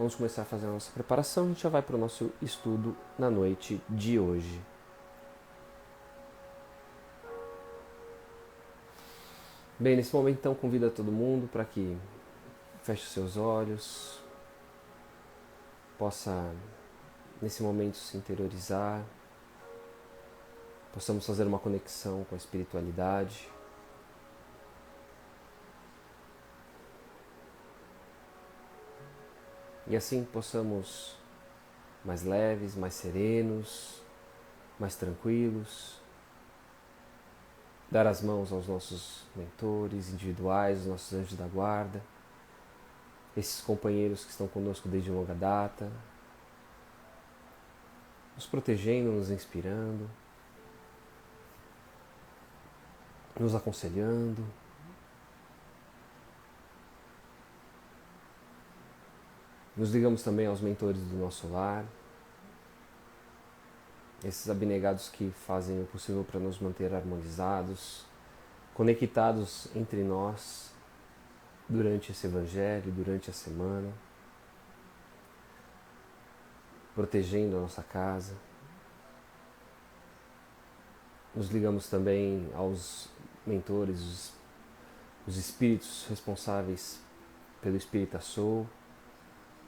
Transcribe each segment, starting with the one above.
Vamos começar a fazer a nossa preparação. A gente já vai para o nosso estudo na noite de hoje. Bem, nesse momento então convido todo mundo para que feche os seus olhos, possa nesse momento se interiorizar, possamos fazer uma conexão com a espiritualidade. E assim possamos mais leves, mais serenos, mais tranquilos, dar as mãos aos nossos mentores individuais, os nossos anjos da guarda, esses companheiros que estão conosco desde longa data, nos protegendo, nos inspirando, nos aconselhando. Nos ligamos também aos mentores do nosso lar, esses abnegados que fazem o possível para nos manter harmonizados, conectados entre nós durante esse evangelho, durante a semana, protegendo a nossa casa. Nos ligamos também aos mentores, os espíritos responsáveis pelo Espírita Soul,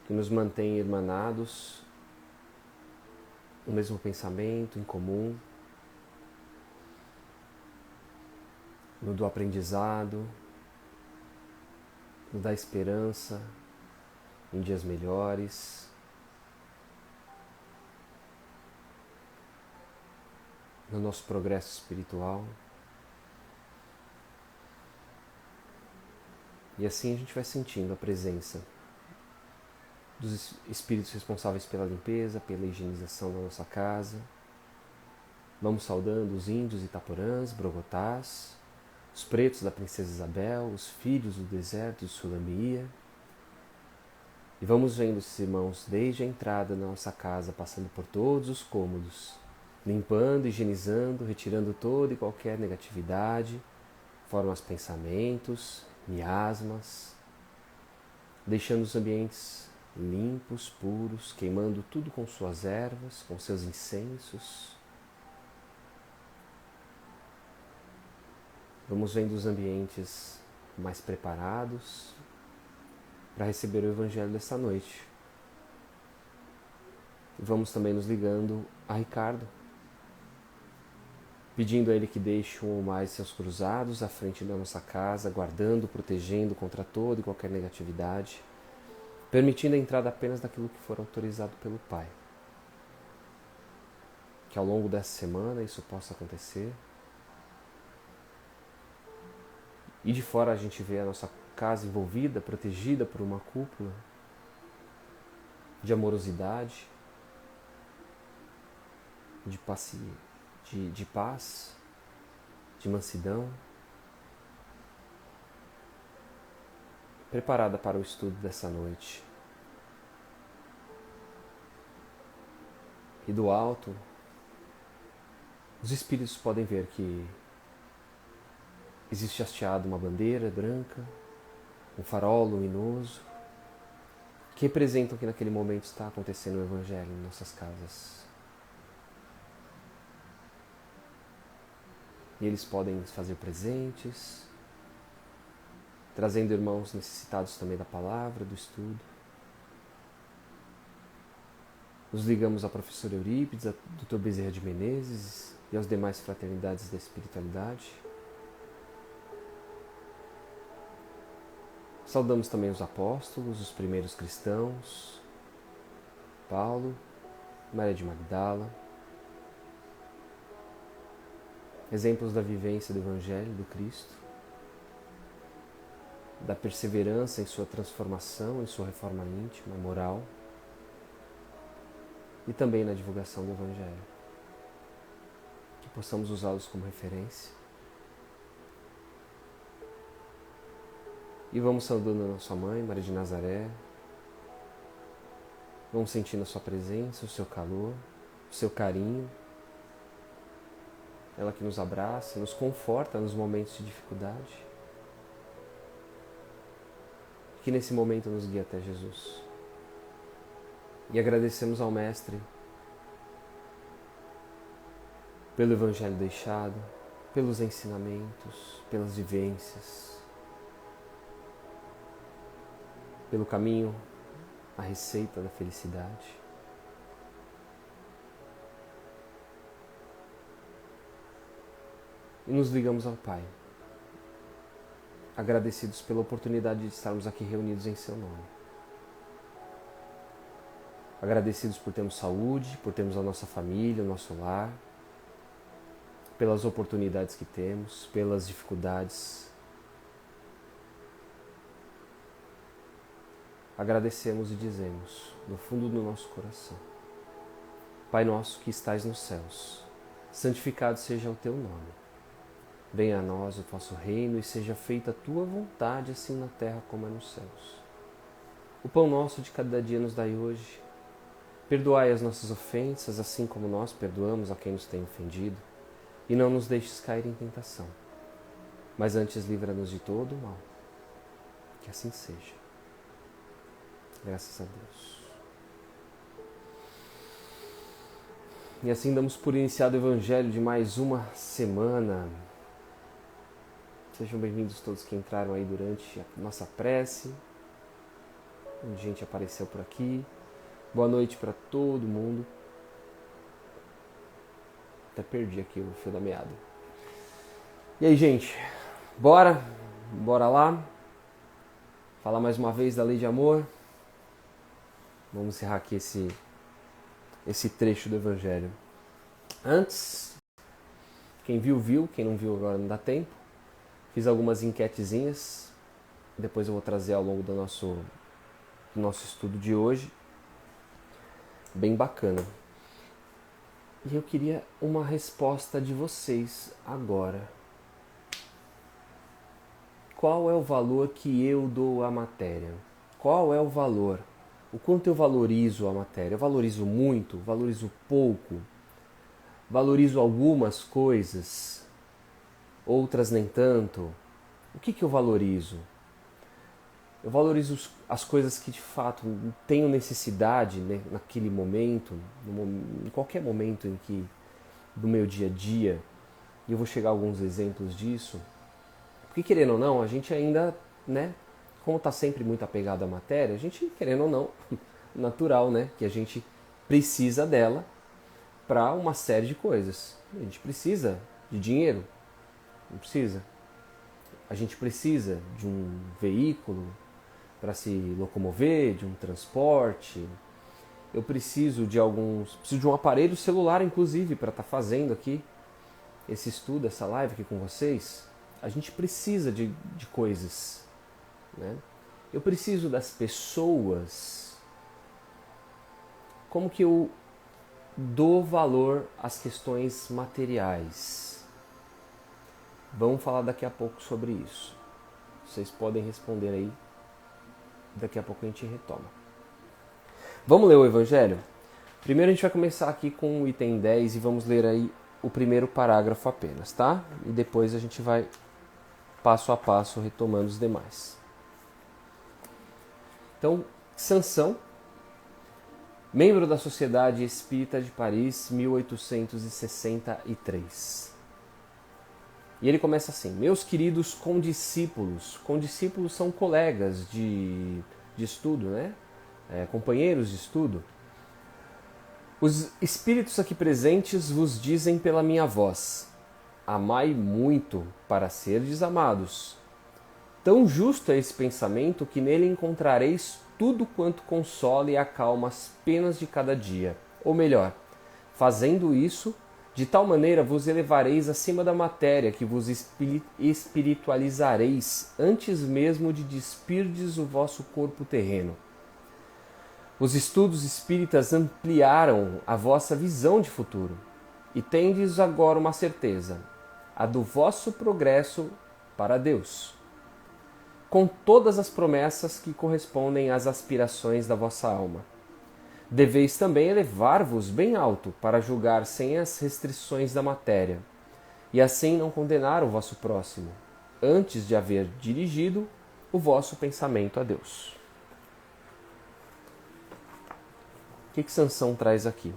que nos mantêm irmanados no mesmo pensamento, em comum, no do aprendizado, no da esperança em dias melhores, no nosso progresso espiritual. E assim a gente vai sentindo a presença dos espíritos responsáveis pela limpeza, pela higienização da nossa casa. Vamos saudando os índios Itaporãs, Brogotás, os pretos da Princesa Isabel, os filhos do deserto de Sulamia. E vamos vendo esses irmãos desde a entrada da nossa casa, passando por todos os cômodos, limpando, higienizando, retirando toda e qualquer negatividade, formas pensamentos, miasmas, deixando os ambientes limpos, puros, queimando tudo com suas ervas, com seus incensos. Vamos vendo os ambientes mais preparados para receber o Evangelho dessa noite. E vamos também nos ligando a Ricardo, pedindo a ele que deixe um ou mais seus cruzados à frente da nossa casa, guardando, protegendo contra toda e qualquer negatividade, permitindo a entrada apenas daquilo que for autorizado pelo Pai. Que ao longo dessa semana isso possa acontecer. E de fora a gente vê a nossa casa envolvida, protegida por uma cúpula de amorosidade, de paz, de mansidão, preparada para o estudo dessa noite. E do alto, os espíritos podem ver que existe hasteado uma bandeira branca, um farol luminoso, que representam que naquele momento está acontecendo o Evangelho em nossas casas. E eles podem se fazer presentes, trazendo irmãos necessitados também da palavra, do estudo. Nos ligamos à professora Eurípides, a Dr. Bezerra de Menezes e às demais fraternidades da espiritualidade. Saudamos também os apóstolos, os primeiros cristãos, Paulo, Maria de Magdala, exemplos da vivência do Evangelho do Cristo, da perseverança em sua transformação, em sua reforma íntima, moral, e também na divulgação do Evangelho. Que possamos usá-los como referência. E vamos saudando a nossa mãe, Maria de Nazaré. Vamos sentindo a sua presença, o seu calor, o seu carinho. Ela que nos abraça, nos conforta nos momentos de dificuldade. Que nesse momento nos guie até Jesus. E agradecemos ao Mestre pelo Evangelho deixado, pelos ensinamentos, pelas vivências, pelo caminho, a receita da felicidade. E nos ligamos ao Pai, agradecidos pela oportunidade de estarmos aqui reunidos em Seu nome. Agradecidos por termos saúde, por termos a nossa família, o nosso lar, pelas oportunidades que temos, pelas dificuldades. Agradecemos e dizemos, no fundo do nosso coração: Pai nosso que estais nos céus, santificado seja o teu nome. Venha a nós o vosso reino e seja feita a tua vontade, assim na terra como é nos céus. O pão nosso de cada dia nos dai hoje. Perdoai as nossas ofensas, assim como nós perdoamos a quem nos tem ofendido. E não nos deixes cair em tentação, mas antes livra-nos de todo o mal. Que assim seja. Graças a Deus. E assim damos por iniciado o Evangelho de mais uma semana. Sejam bem-vindos todos que entraram aí durante a nossa prece. Gente apareceu por aqui. Boa noite para todo mundo. Até perdi aqui o fio da meada. E aí, gente? Bora lá. Falar mais uma vez da lei de amor. Vamos encerrar aqui esse trecho do Evangelho. Antes, quem viu, quem não viu agora não dá tempo. Fiz algumas enquetezinhas, depois eu vou trazer ao longo do nosso estudo de hoje. Bem bacana. E eu queria uma resposta de vocês agora. Qual é o valor que eu dou à matéria? Qual é o valor? O quanto eu valorizo a matéria? Eu valorizo muito? Valorizo pouco? Valorizo algumas coisas? Outras nem tanto? O que eu valorizo? Eu valorizo as coisas que de fato tenho necessidade, né, naquele momento, em qualquer momento em que do meu dia a dia, e eu vou chegar a alguns exemplos disso, porque querendo ou não, a gente ainda, né, como está sempre muito apegado à matéria, a gente, querendo ou não, natural, né, que a gente precisa dela para uma série de coisas. A gente precisa de dinheiro, não precisa. A gente precisa de um veículo para se locomover, de um transporte. Eu preciso de um aparelho celular, inclusive, para estar fazendo aqui esse estudo, essa live aqui com vocês. A gente precisa de coisas, né? Eu preciso das pessoas. Como que eu dou valor às questões materiais? Vamos falar daqui a pouco sobre isso. Vocês podem responder aí. Daqui a pouco a gente retoma. Vamos ler o Evangelho? Primeiro a gente vai começar aqui com o item 10 e vamos ler aí o primeiro parágrafo apenas, tá? E depois a gente vai passo a passo retomando os demais. Então, Sansão, membro da Sociedade Espírita de Paris, 1863. E ele começa assim: meus queridos condiscípulos. Condiscípulos são colegas de estudo, né? Companheiros de estudo. Os espíritos aqui presentes vos dizem pela minha voz: amai muito para serdes amados. Tão justo é esse pensamento que nele encontrareis tudo quanto consola e acalma as penas de cada dia. Ou melhor, fazendo isso, de tal maneira vos elevareis acima da matéria que vos espiritualizareis antes mesmo de despirdes o vosso corpo terreno. Os estudos espíritas ampliaram a vossa visão de futuro e tendes agora uma certeza, a do vosso progresso para Deus, com todas as promessas que correspondem às aspirações da vossa alma. Deveis também elevar-vos bem alto para julgar sem as restrições da matéria, e assim não condenar o vosso próximo, antes de haver dirigido o vosso pensamento a Deus. que Sansão traz aqui?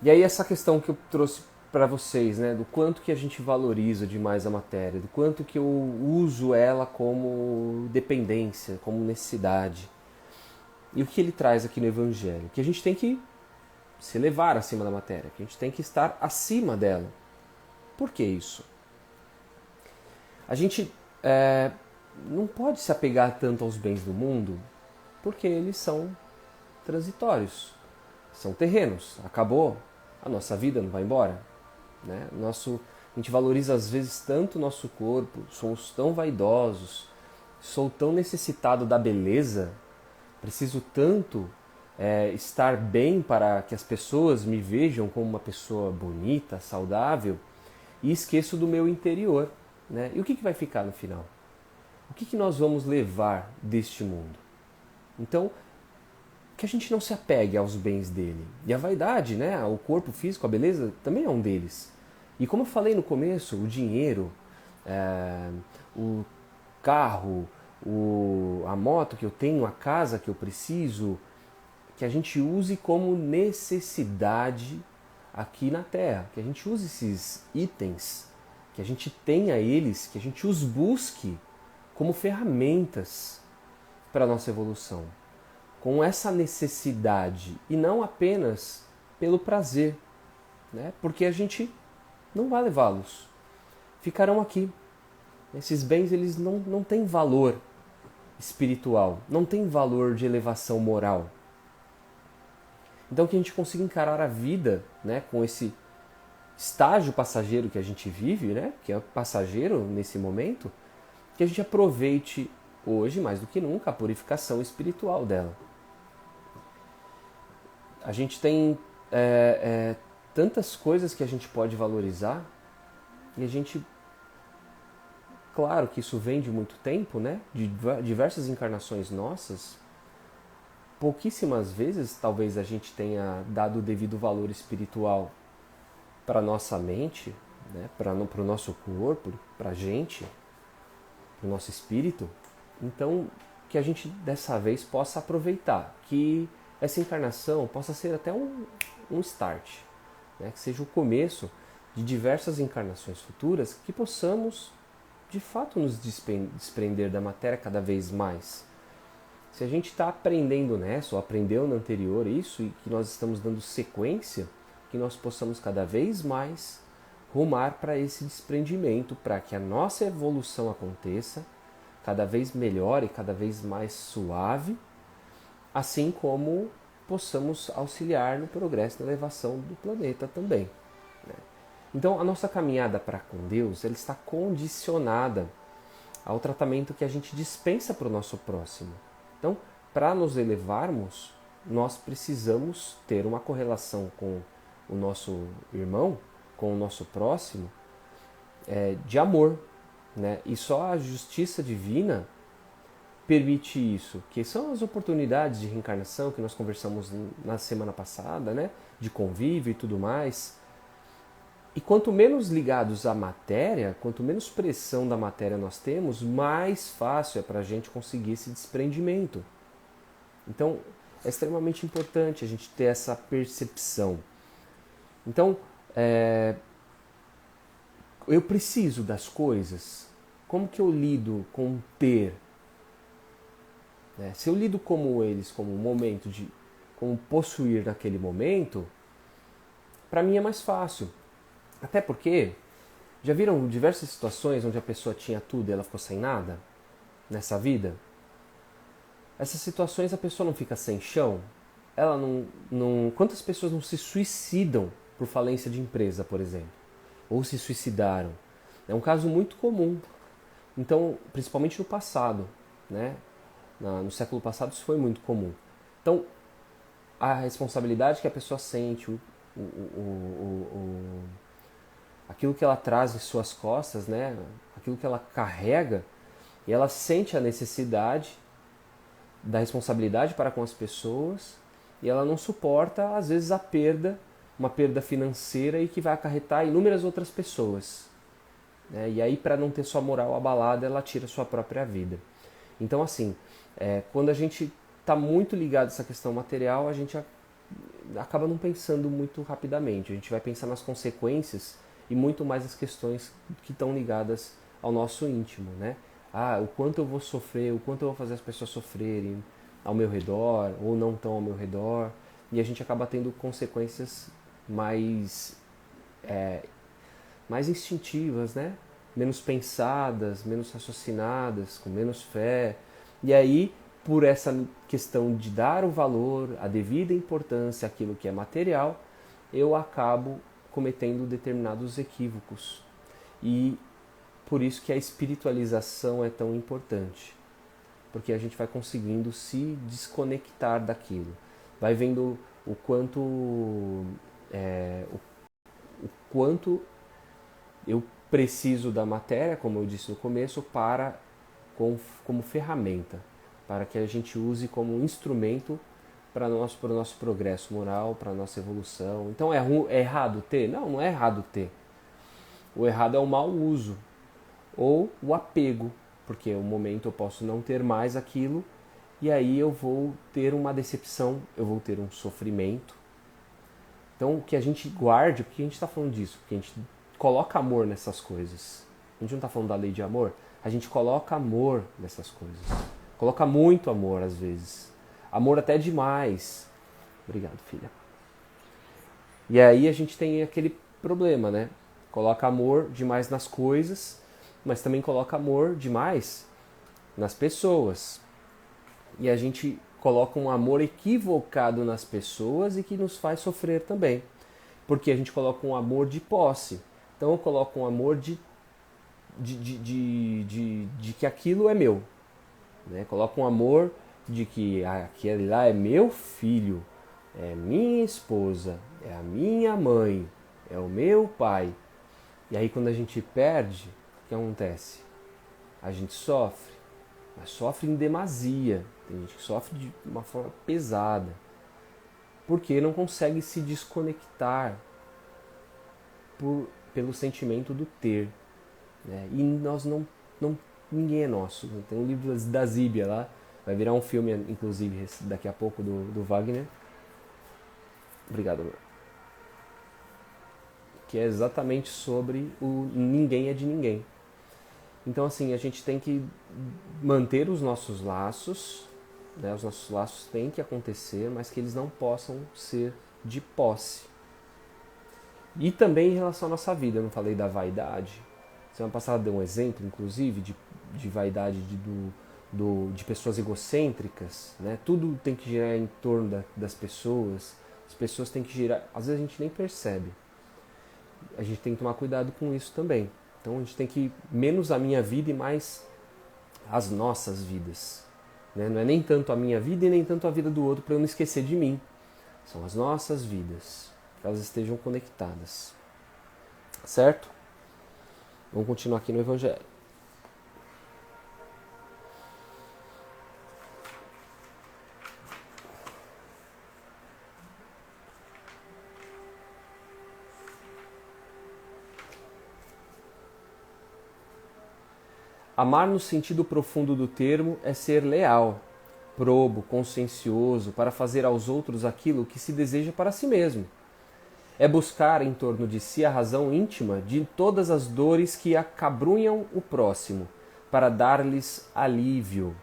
E aí essa questão que eu trouxe para vocês, né, do quanto que a gente valoriza demais a matéria, do quanto que eu uso ela como dependência, como necessidade. E o que ele traz aqui no Evangelho? Que a gente tem que se elevar acima da matéria, que a gente tem que estar acima dela. Por que isso? A gente não pode se apegar tanto aos bens do mundo porque eles são transitórios, são terrenos, acabou, a nossa vida não vai embora. Né? A gente valoriza às vezes tanto o nosso corpo, somos tão vaidosos, sou tão necessitado da beleza, preciso tanto estar bem para que as pessoas me vejam como uma pessoa bonita, saudável, e esqueço do meu interior. Né? E o que vai ficar no final? O que nós vamos levar deste mundo? Então, que a gente não se apegue aos bens dele. E a vaidade, né? O corpo físico, a beleza, também é um deles. E como eu falei no começo, o dinheiro, o carro, a moto que eu tenho, a casa que eu preciso, que a gente use como necessidade aqui na Terra. Que a gente use esses itens, que a gente tenha eles, que a gente os busque como ferramentas para a nossa evolução. Com essa necessidade e não apenas pelo prazer, né? Porque a gente não vai levá-los. Ficarão aqui. Esses bens eles não têm valor espiritual, não têm valor de elevação moral. Então que a gente consiga encarar a vida, né, com esse estágio passageiro que a gente vive, né, que é passageiro nesse momento, que a gente aproveite hoje, mais do que nunca, a purificação espiritual dela. A gente tem tantas coisas que a gente pode valorizar e a gente, claro que isso vem de muito tempo, né? De diversas encarnações nossas. Pouquíssimas vezes talvez a gente tenha dado o devido valor espiritual para nossa mente, né? Para o nosso corpo, para a gente, para o nosso espírito. Então, que a gente dessa vez possa aproveitar, que essa encarnação possa ser até um start, né? Que seja o começo de diversas encarnações futuras, que possamos de fato nos desprender da matéria cada vez mais. Se a gente está aprendendo nessa, ou aprendeu na anterior isso, e que nós estamos dando sequência, que nós possamos cada vez mais rumar para esse desprendimento, para que a nossa evolução aconteça cada vez melhor e cada vez mais suave, assim como possamos auxiliar no progresso, na elevação do planeta também. Né? Então, a nossa caminhada para com Deus, ela está condicionada ao tratamento que a gente dispensa para o nosso próximo. Então, para nos elevarmos, nós precisamos ter uma correlação com o nosso irmão, com o nosso próximo, de amor. Né? E só a justiça divina permite isso, que são as oportunidades de reencarnação que nós conversamos na semana passada, né? De convívio e tudo mais. E quanto menos ligados à matéria, quanto menos pressão da matéria nós temos, mais fácil é para a gente conseguir esse desprendimento. Então, é extremamente importante a gente ter essa percepção. Então, eu preciso das coisas. Como que eu lido com ter? Se eu lido como eles, como um momento de como possuir naquele momento, para mim é mais fácil. Até porque, já viram diversas situações onde a pessoa tinha tudo e ela ficou sem nada nessa vida? Essas situações a pessoa não fica sem chão? Ela não. Quantas pessoas não se suicidam por falência de empresa, por exemplo? Ou se suicidaram? É um caso muito comum. Então, principalmente no passado, né? No século passado isso foi muito comum. Então, a responsabilidade que a pessoa sente, aquilo que ela traz em suas costas, né? Aquilo que ela carrega, e ela sente a necessidade da responsabilidade para com as pessoas, e ela não suporta, às vezes, a perda, uma perda financeira e que vai acarretar inúmeras outras pessoas. Né? E aí, para não ter sua moral abalada, ela tira sua própria vida. Então, assim, quando a gente está muito ligado a essa questão material, a gente acaba não pensando muito rapidamente. A gente vai pensar nas consequências e muito mais as questões que estão ligadas ao nosso íntimo, né? O quanto eu vou sofrer, o quanto eu vou fazer as pessoas sofrerem ao meu redor ou não tão ao meu redor. E a gente acaba tendo consequências mais instintivas, né? Menos pensadas, menos raciocinadas, com menos fé. E aí, por essa questão de dar o valor, a devida importância àquilo que é material, eu acabo cometendo determinados equívocos. E por isso que a espiritualização é tão importante, porque a gente vai conseguindo se desconectar daquilo, vai vendo o quanto eu preciso da matéria, como eu disse no começo, como ferramenta, para que a gente use como instrumento para o nosso progresso moral, para a nossa evolução. Então é errado ter? Não, não é errado ter. O errado é o mau uso ou o apego, porque um momento eu posso não ter mais aquilo e aí eu vou ter uma decepção, eu vou ter um sofrimento. Então que a gente guarde, porque a gente está falando disso, porque a gente coloca amor nessas coisas. A gente não está falando da lei de amor, a gente coloca amor nessas coisas. Coloca muito amor às vezes. Amor até demais. Obrigado, filha. E aí a gente tem aquele problema, né? Coloca amor demais nas coisas, mas também coloca amor demais nas pessoas. E a gente coloca um amor equivocado nas pessoas e que nos faz sofrer também. Porque a gente coloca um amor de posse. Então eu coloco um amor de que aquilo é meu. Né? Coloco um amor de que aquele lá é meu filho, é minha esposa, é a minha mãe, é o meu pai. E aí quando a gente perde, o que acontece? A gente sofre, mas sofre em demasia. Tem gente que sofre de uma forma pesada, porque não consegue se desconectar pelo sentimento do ter. Né? E nós não, ninguém é nosso. Tem um livro da Zíbia lá, vai virar um filme, inclusive, daqui a pouco, do Wagner. Obrigado, amor. Que é exatamente sobre o ninguém é de ninguém. Então, assim, a gente tem que manter os nossos laços, né? Os nossos laços têm que acontecer, mas que eles não possam ser de posse. E também em relação à nossa vida, eu não falei da vaidade. Semana passada deu um exemplo, inclusive, de vaidade de pessoas egocêntricas. Né? Tudo tem que girar em torno das pessoas. As pessoas têm que girar... Às vezes a gente nem percebe. A gente tem que tomar cuidado com isso também. Então a gente tem que menos a minha vida e mais as nossas vidas. Né? Não é nem tanto a minha vida e nem tanto a vida do outro para eu não esquecer de mim. São as nossas vidas. Que elas estejam conectadas. Certo? Vamos continuar aqui no Evangelho. Amar no sentido profundo do termo é ser leal, probo, consciencioso para fazer aos outros aquilo que se deseja para si mesmo. É buscar em torno de si a razão íntima de todas as dores que acabrunham o próximo, para dar-lhes alívio.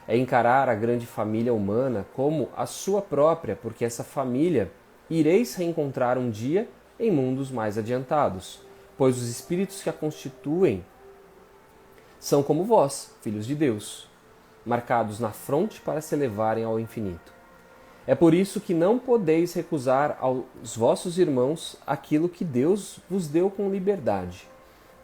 É encarar a grande família humana como a sua própria, porque essa família ireis reencontrar um dia em mundos mais adiantados, pois os espíritos que a constituem são como vós, filhos de Deus, marcados na fronte para se elevarem ao infinito. É por isso que não podeis recusar aos vossos irmãos aquilo que Deus vos deu com liberdade,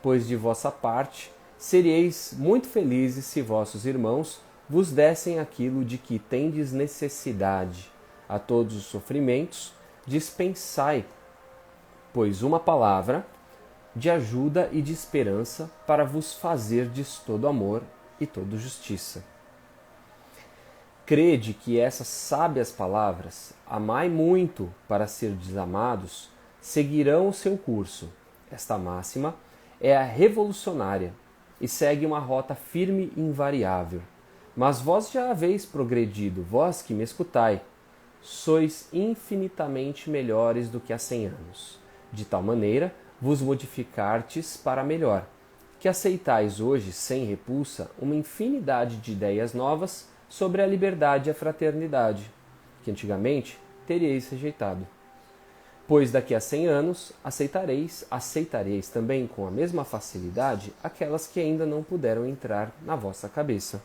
pois de vossa parte seríeis muito felizes se vossos irmãos vos dessem aquilo de que tendes necessidade. A todos os sofrimentos dispensai, pois uma palavra de ajuda e de esperança para vos fazerdes todo amor e toda justiça. Crede que essas sábias palavras, amai muito para serdes amados, seguirão o seu curso. Esta máxima é a revolucionária e segue uma rota firme e invariável. Mas vós já haveis progredido, vós que me escutai, sois infinitamente melhores do que há 100 anos. De tal maneira vos modificartes para melhor, que aceitais hoje, sem repulsa, uma infinidade de ideias novas sobre a liberdade e a fraternidade, que antigamente teríeis rejeitado. Pois daqui a 100 anos aceitareis também com a mesma facilidade aquelas que ainda não puderam entrar na vossa cabeça.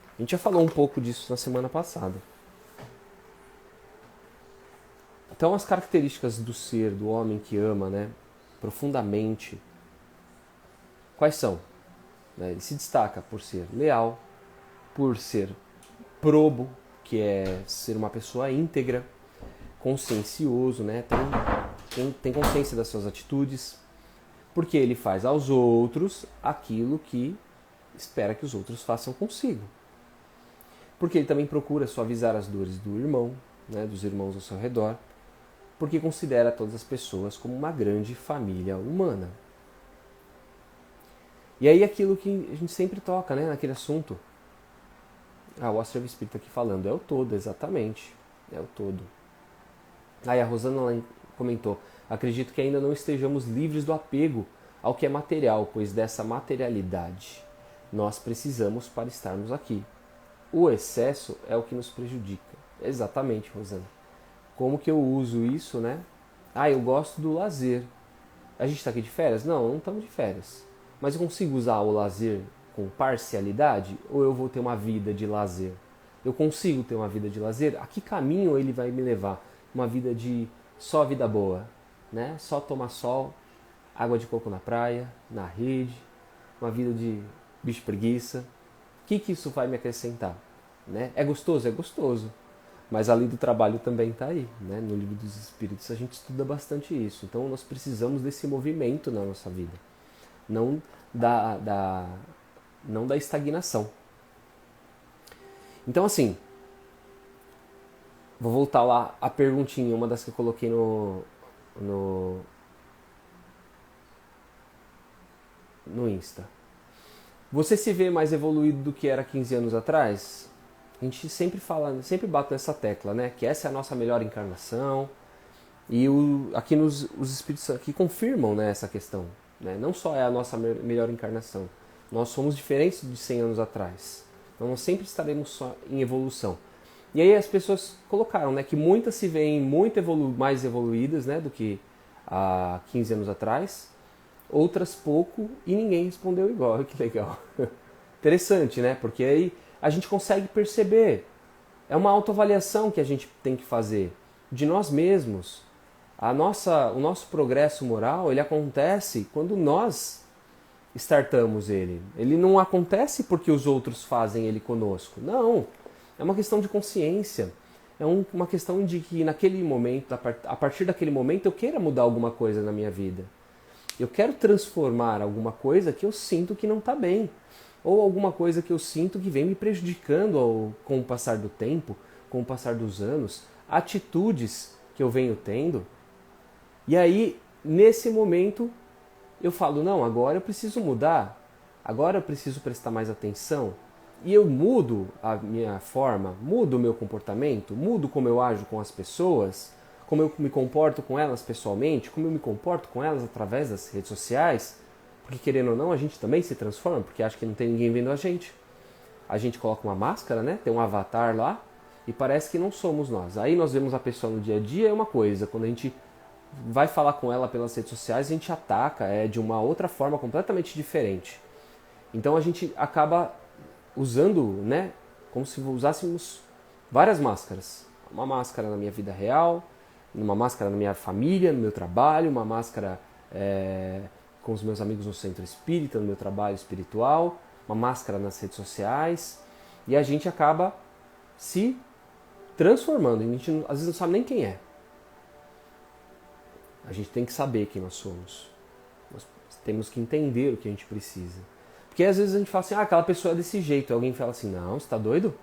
A gente já falou um pouco disso na semana passada. Então, as características do ser, do homem que ama, né, profundamente, quais são? Ele se destaca por ser leal, por ser probo, que é ser uma pessoa íntegra, consciencioso, né, tem consciência das suas atitudes, porque ele faz aos outros aquilo que espera que os outros façam consigo. Porque ele também procura suavizar as dores do irmão, né, dos irmãos ao seu redor, porque considera todas as pessoas como uma grande família humana. E aí aquilo que a gente sempre toca, né, naquele assunto. O Astro Espírita aqui falando, é o todo, exatamente, é o todo. Aí a Rosana comentou, acredito que ainda não estejamos livres do apego ao que é material, pois dessa materialidade nós precisamos para estarmos aqui. O excesso é o que nos prejudica. Exatamente, Rosana. Como que eu uso isso, né? Eu gosto do lazer. A gente está aqui de férias? Não, não estamos de férias. Mas eu consigo usar o lazer com parcialidade? Ou eu vou ter uma vida de lazer? Eu consigo ter uma vida de lazer? A que caminho ele vai me levar? Uma vida de só vida boa, né? Só tomar sol, água de coco na praia, na rede, uma vida de bicho preguiça. O que isso vai me acrescentar? Né? É gostoso? É gostoso. Mas a lei do trabalho também está aí. Né? No Livro dos Espíritos a gente estuda bastante isso. Então nós precisamos desse movimento na nossa vida. Não da estagnação. Então assim, vou voltar lá a perguntinha, uma das que eu coloquei no Insta. Você se vê mais evoluído do que era 15 anos atrás? A gente sempre fala, sempre bate nessa tecla, né? Que essa é a nossa melhor encarnação. E aqui os espíritos aqui confirmam, né, essa questão. Né? Não só é a nossa melhor encarnação. Nós somos diferentes de 100 anos atrás. Então nós sempre estaremos só em evolução. E aí as pessoas colocaram, né, que muitas se veem muito mais evoluídas, né, do que há 15 anos atrás. Outras pouco e ninguém respondeu igual. Que legal. Interessante, né? Porque aí a gente consegue perceber. É uma autoavaliação que a gente tem que fazer de nós mesmos. O nosso progresso moral, ele acontece quando nós startamos ele. Ele não acontece porque os outros fazem ele conosco. Não. É uma questão de consciência. É uma questão de que naquele momento, a partir daquele momento, eu queira mudar alguma coisa na minha vida. Eu quero transformar alguma coisa que eu sinto que não está bem. Ou alguma coisa que eu sinto que vem me prejudicando com o passar do tempo, com o passar dos anos, atitudes que eu venho tendo. E aí, nesse momento, eu falo, não, agora eu preciso mudar, agora eu preciso prestar mais atenção. E eu mudo a minha forma, mudo o meu comportamento, mudo como eu ajo com as pessoas, como eu me comporto com elas pessoalmente, como eu me comporto com elas através das redes sociais, porque querendo ou não, a gente também se transforma, porque acha que não tem ninguém vendo a gente. A gente coloca uma máscara, né? Tem um avatar lá, e parece que não somos nós. Aí nós vemos a pessoa no dia a dia, é uma coisa. Quando a gente vai falar com ela pelas redes sociais, a gente ataca, é de uma outra forma completamente diferente. Então a gente acaba usando, né? Como se usássemos várias máscaras. Uma máscara na minha vida real, uma máscara na minha família, no meu trabalho, uma máscara com os meus amigos no centro espírita, no meu trabalho espiritual, uma máscara nas redes sociais, e a gente acaba se transformando. A gente às vezes não sabe nem quem é. A gente tem que saber quem nós somos. Nós temos que entender o que a gente precisa. Porque às vezes a gente fala assim, aquela pessoa é desse jeito. E alguém fala assim, não, você está doido?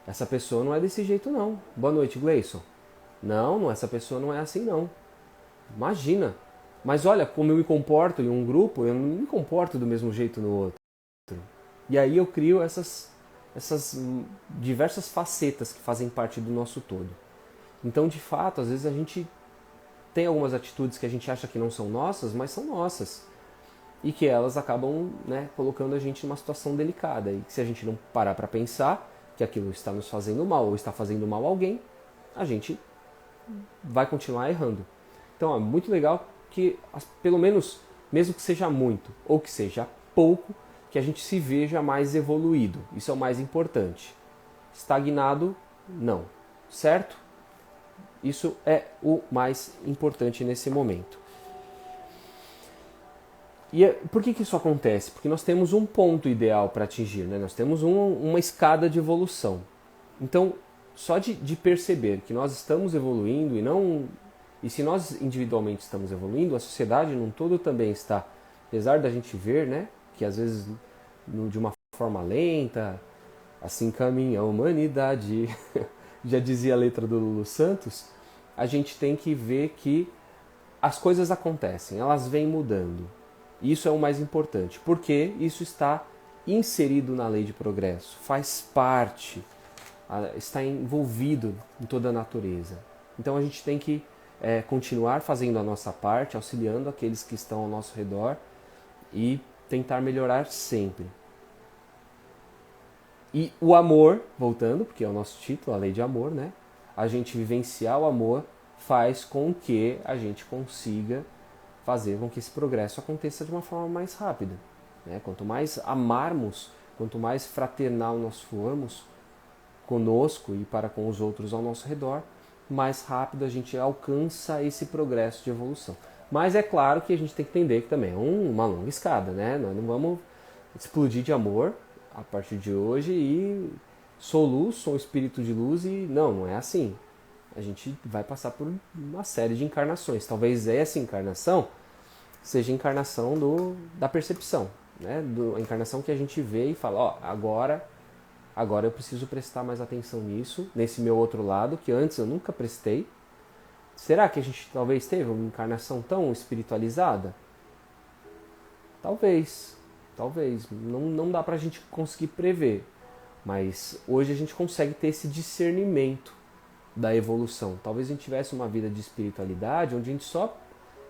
Essa pessoa não é desse jeito não. Boa noite, Gleison. Não, essa pessoa não é assim não. Imagina. Mas olha, como eu me comporto em um grupo, eu não me comporto do mesmo jeito no outro. E aí eu crio essas diversas facetas que fazem parte do nosso todo. Então, de fato, às vezes a gente tem algumas atitudes que a gente acha que não são nossas, mas são nossas. E que elas acabam, né, colocando a gente numa situação delicada. E que se a gente não parar para pensar que aquilo está nos fazendo mal ou está fazendo mal a alguém, a gente vai continuar errando. Então é muito legal que, pelo menos, mesmo que seja muito ou que seja pouco, que a gente se veja mais evoluído. Isso é o mais importante. Estagnado, não. Certo? Isso é o mais importante nesse momento. E por que isso acontece? Porque nós temos um ponto ideal para atingir, né? Nós temos uma escada de evolução. Então, só de perceber que nós estamos evoluindo e se nós individualmente estamos evoluindo, a sociedade num todo também está. Apesar da gente ver, né, que às vezes de uma forma lenta, assim caminha a humanidade, já dizia a letra do Lulu Santos, a gente tem que ver que as coisas acontecem, elas vêm mudando. Isso é o mais importante, porque isso está inserido na lei de progresso, faz parte, está envolvido em toda a natureza. Então a gente tem que continuar fazendo a nossa parte, auxiliando aqueles que estão ao nosso redor e tentar melhorar sempre. E o amor, voltando, porque é o nosso título, a lei de amor, né? A gente vivenciar o amor faz com que a gente consiga fazer com que esse progresso aconteça de uma forma mais rápida. Né? Quanto mais amarmos, quanto mais fraternal nós formos conosco e para com os outros ao nosso redor, mais rápido a gente alcança esse progresso de evolução. Mas é claro que a gente tem que entender que também é uma longa escada, né? Nós não vamos explodir de amor a partir de hoje e sou luz, sou um espírito de luz e não é assim. A gente vai passar por uma série de encarnações. Talvez essa encarnação seja a encarnação da percepção, né? A encarnação que a gente vê e fala, ó, agora eu preciso prestar mais atenção nisso, nesse meu outro lado, que antes eu nunca prestei. Será que a gente talvez teve uma encarnação tão espiritualizada? Talvez. Não dá pra gente conseguir prever. Mas hoje a gente consegue ter esse discernimento da evolução. Talvez a gente tivesse uma vida de espiritualidade onde a gente só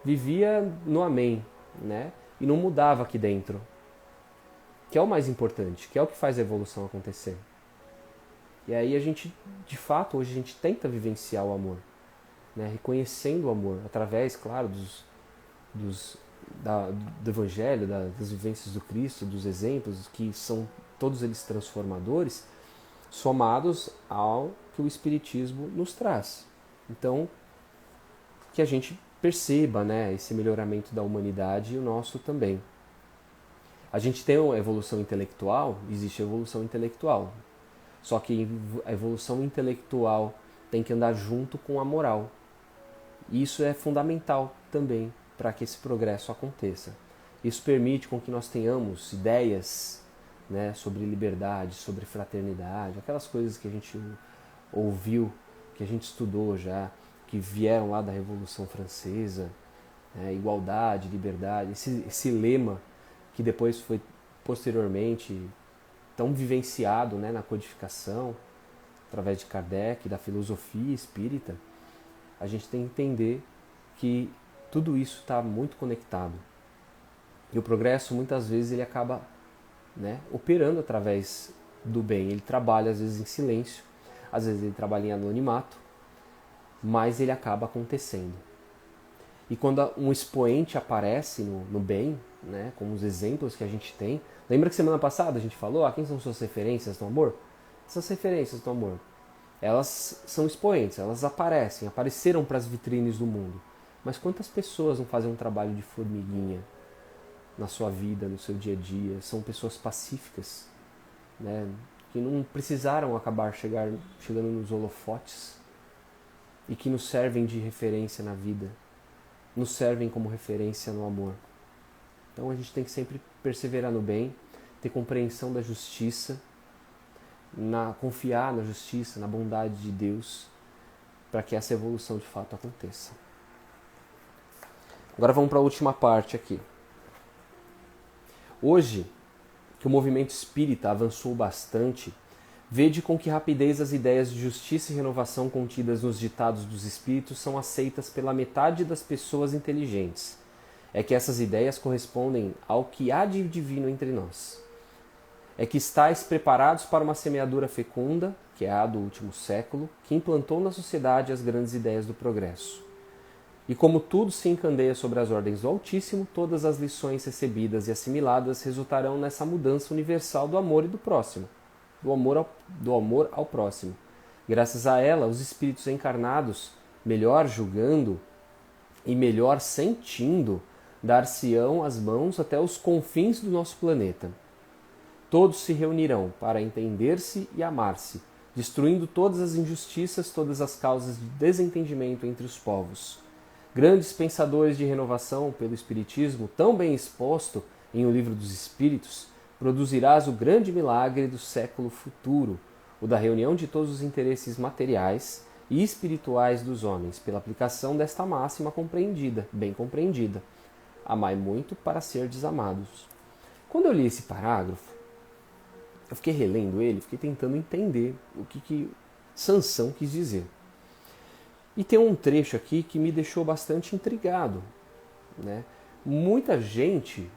vivia no amém, né? E não mudava aqui dentro. Que é o mais importante, que é o que faz a evolução acontecer. E aí a gente, de fato, hoje a gente tenta vivenciar o amor, né? Reconhecendo o amor, através, claro, do Evangelho, das vivências do Cristo, dos exemplos, que são todos eles transformadores, somados ao que o Espiritismo nos traz. Então, que a gente perceba, né, esse melhoramento da humanidade e o nosso também. A gente tem uma evolução intelectual, existe a evolução intelectual. Só que a evolução intelectual tem que andar junto com a moral. E isso é fundamental também para que esse progresso aconteça. Isso permite com que nós tenhamos ideias, né, sobre liberdade, sobre fraternidade, aquelas coisas que a gente ouviu, que a gente estudou já, que vieram lá da Revolução Francesa, né, igualdade, liberdade, esse lema que depois foi posteriormente tão vivenciado, né, na codificação, através de Kardec, da filosofia espírita. A gente tem que entender que tudo isso está muito conectado. E o progresso, muitas vezes, ele acaba, né, operando através do bem. Ele trabalha, às vezes, em silêncio, às vezes ele trabalha em anonimato, mas ele acaba acontecendo. E quando um expoente aparece no bem, né, como os exemplos que a gente tem, lembra que semana passada a gente falou, quem são suas referências no amor? Essas referências do amor, elas são expoentes, elas apareceram para as vitrines do mundo. Mas quantas pessoas não fazem um trabalho de formiguinha na sua vida, no seu dia a dia? São pessoas pacíficas, né, que não precisaram acabar chegando nos holofotes e que nos servem de referência na vida, nos servem como referência no amor. Então a gente tem que sempre perseverar no bem, ter compreensão da justiça, confiar na justiça, na bondade de Deus, para que essa evolução de fato aconteça. Agora vamos para a última parte aqui. Hoje que o movimento espírita avançou bastante, vede com que rapidez as ideias de justiça e renovação contidas nos ditados dos espíritos são aceitas pela metade das pessoas inteligentes. É que essas ideias correspondem ao que há de divino entre nós. É que estáis preparados para uma semeadura fecunda, que é a do último século, que implantou na sociedade as grandes ideias do progresso. E como tudo se encandeia sobre as ordens do Altíssimo, todas as lições recebidas e assimiladas resultarão nessa mudança universal do amor e do próximo, do amor ao próximo. Graças a ela, os espíritos encarnados, melhor julgando e melhor sentindo, dar-se-ão as mãos até os confins do nosso planeta. Todos se reunirão para entender-se e amar-se, destruindo todas as injustiças, todas as causas de desentendimento entre os povos. Grandes pensadores de renovação pelo Espiritismo, tão bem exposto em O Livro dos Espíritos, produzirás o grande milagre do século futuro, o da reunião de todos os interesses materiais e espirituais dos homens, pela aplicação desta máxima compreendida, bem compreendida. Amai muito para ser desamados. Quando eu li esse parágrafo, eu fiquei relendo ele, fiquei tentando entender o que Sansão quis dizer. E tem um trecho aqui que me deixou bastante intrigado, né? Muita gente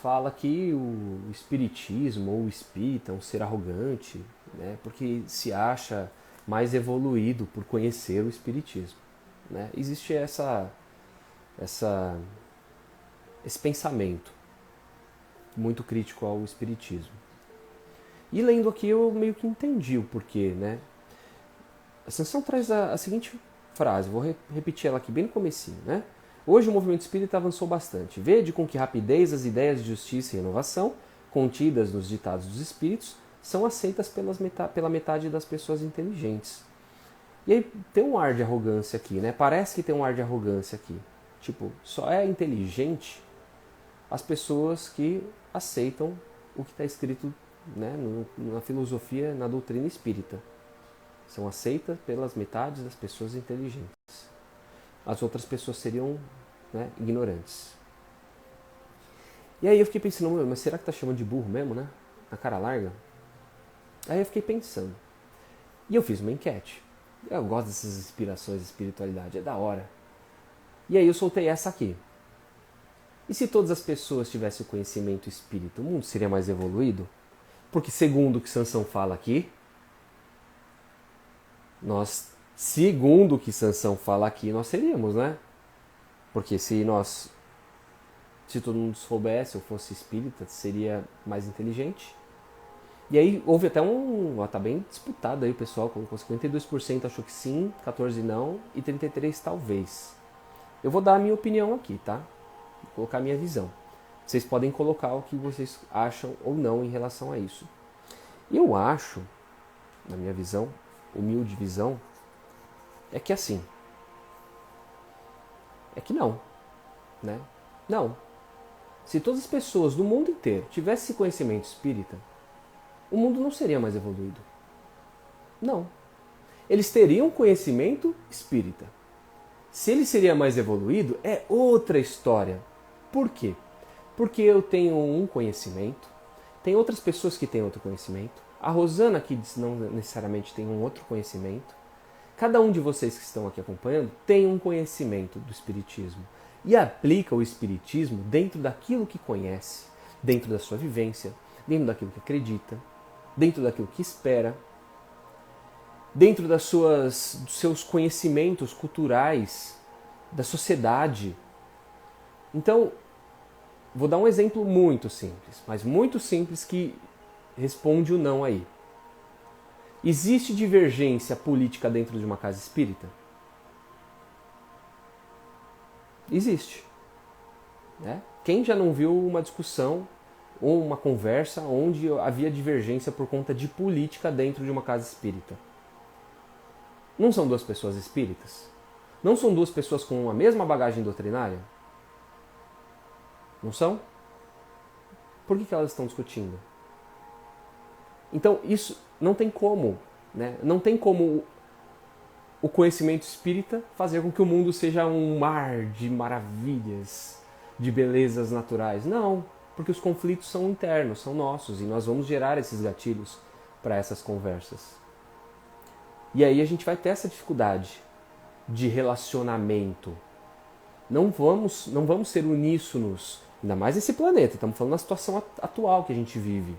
fala que o espiritismo ou o espírita é um ser arrogante, né? Porque se acha mais evoluído por conhecer o espiritismo, né? Existe esse pensamento muito crítico ao espiritismo. E lendo aqui eu meio que entendi o porquê, né? A Sansão traz a seguinte frase, vou repetir ela aqui bem no comecinho, né? Hoje o movimento espírita avançou bastante. Vede com que rapidez as ideias de justiça e renovação, contidas nos ditados dos espíritos, são aceitas pela metade das pessoas inteligentes. E aí tem um ar de arrogância aqui, né? Parece que tem um ar de arrogância aqui. Tipo, só é inteligente as pessoas que aceitam o que está escrito, né, na filosofia, na doutrina espírita. São aceitas pelas metades das pessoas inteligentes. As outras pessoas seriam, né, ignorantes. E aí eu fiquei pensando, mas será que está chamando de burro mesmo, né? Na cara larga? Aí eu fiquei pensando. E eu fiz uma enquete. Eu gosto dessas inspirações de espiritualidade, é da hora. E aí eu soltei essa aqui. E se todas as pessoas tivessem o conhecimento espírita, o mundo seria mais evoluído? Porque segundo o que Sansão fala aqui, segundo o que Sansão fala aqui, nós seríamos, né? Porque se todo mundo soubesse ou fosse espírita, seria mais inteligente. E aí houve até tá bem disputado aí o pessoal, com 52% achou que sim, 14% não e 33% talvez. Eu vou dar a minha opinião aqui, tá? Vou colocar a minha visão. Vocês podem colocar o que vocês acham ou não em relação a isso. Eu acho, na minha visão, humilde visão, é que assim, é que não, né? Não. Se todas as pessoas do mundo inteiro tivessem conhecimento espírita, o mundo não seria mais evoluído. Não. Eles teriam conhecimento espírita. Se ele seria mais evoluído, é outra história. Por quê? Porque eu tenho um conhecimento, tem outras pessoas que têm outro conhecimento, a Rosana aqui não necessariamente tem um outro conhecimento, cada um de vocês que estão aqui acompanhando tem um conhecimento do Espiritismo e aplica o Espiritismo dentro daquilo que conhece, dentro da sua vivência, dentro daquilo que acredita, dentro daquilo que espera, dentro dos seus conhecimentos culturais, da sociedade. Então, vou dar um exemplo muito simples, mas muito simples que responde o não aí. Existe divergência política dentro de uma casa espírita? Existe. Né? Quem já não viu uma discussão ou uma conversa onde havia divergência por conta de política dentro de uma casa espírita? Não são duas pessoas espíritas? Não são duas pessoas com a mesma bagagem doutrinária? Não são? Por que elas estão discutindo? Então, isso não tem como, né? Não tem como o conhecimento espírita fazer com que o mundo seja um mar de maravilhas, de belezas naturais. Não. Porque os conflitos são internos, são nossos, e nós vamos gerar esses gatilhos para essas conversas. E aí a gente vai ter essa dificuldade de relacionamento. Não vamos ser uníssonos, ainda mais nesse planeta, estamos falando da situação atual que a gente vive.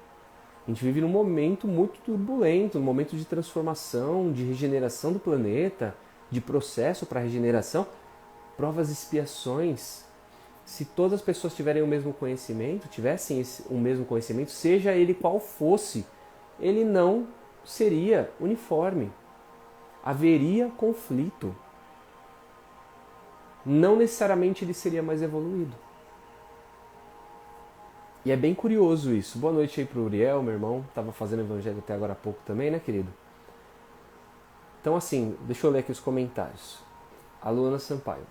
A gente vive num momento muito turbulento, num momento de transformação, de regeneração do planeta, de processo para regeneração, provas e expiações. Se todas as pessoas tiverem o mesmo conhecimento, o mesmo conhecimento, seja ele qual fosse, ele não seria uniforme. Haveria conflito. Não necessariamente ele seria mais evoluído. E é bem curioso isso. Boa noite aí pro Uriel, meu irmão. Estava fazendo evangelho até agora há pouco também, né, querido? Então, assim, deixa eu ler aqui os comentários. A Luana Sampaio.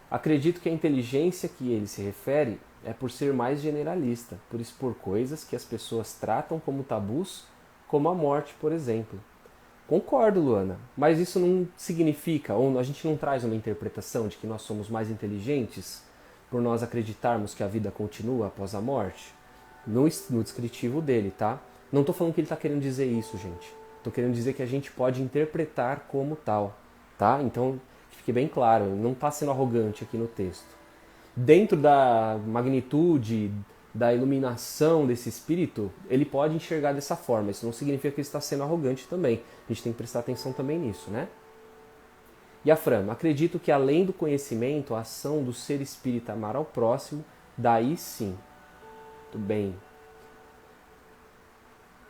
Acredito que a inteligência que ele se refere é por ser mais generalista, por expor coisas que as pessoas tratam como tabus, como a morte, por exemplo. Concordo, Luana, mas isso não significa, ou a gente não traz uma interpretação de que nós somos mais inteligentes por nós acreditarmos que a vida continua após a morte? No descritivo dele, tá? Não estou falando que ele está querendo dizer isso, gente. Estou querendo dizer que a gente pode interpretar como tal, tá? Então, fique bem claro, não está sendo arrogante aqui no texto. Dentro da magnitude, da iluminação desse espírito, ele pode enxergar dessa forma. Isso não significa que ele está sendo arrogante também. A gente tem que prestar atenção também nisso, né? E a Fran, acredito que além do conhecimento, a ação do ser espírita amar ao próximo, daí sim. Muito bem.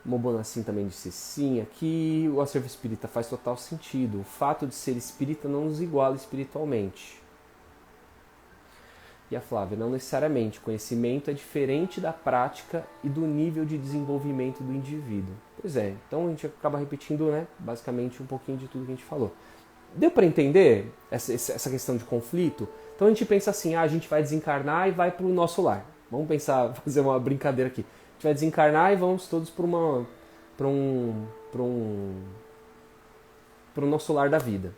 Mobonacin também disse sim aqui. O acervo espírita faz total sentido. O fato de ser espírita não nos iguala espiritualmente. E a Flávia, não necessariamente. Conhecimento é diferente da prática e do nível de desenvolvimento do indivíduo. Pois é, então a gente acaba repetindo, né, basicamente um pouquinho de tudo que a gente falou. Deu para entender essa questão de conflito? Então a gente pensa assim, a gente vai desencarnar e vai para o nosso lar. Vamos pensar, fazer uma brincadeira aqui. A gente vai desencarnar e vamos todos para o nosso lar da vida,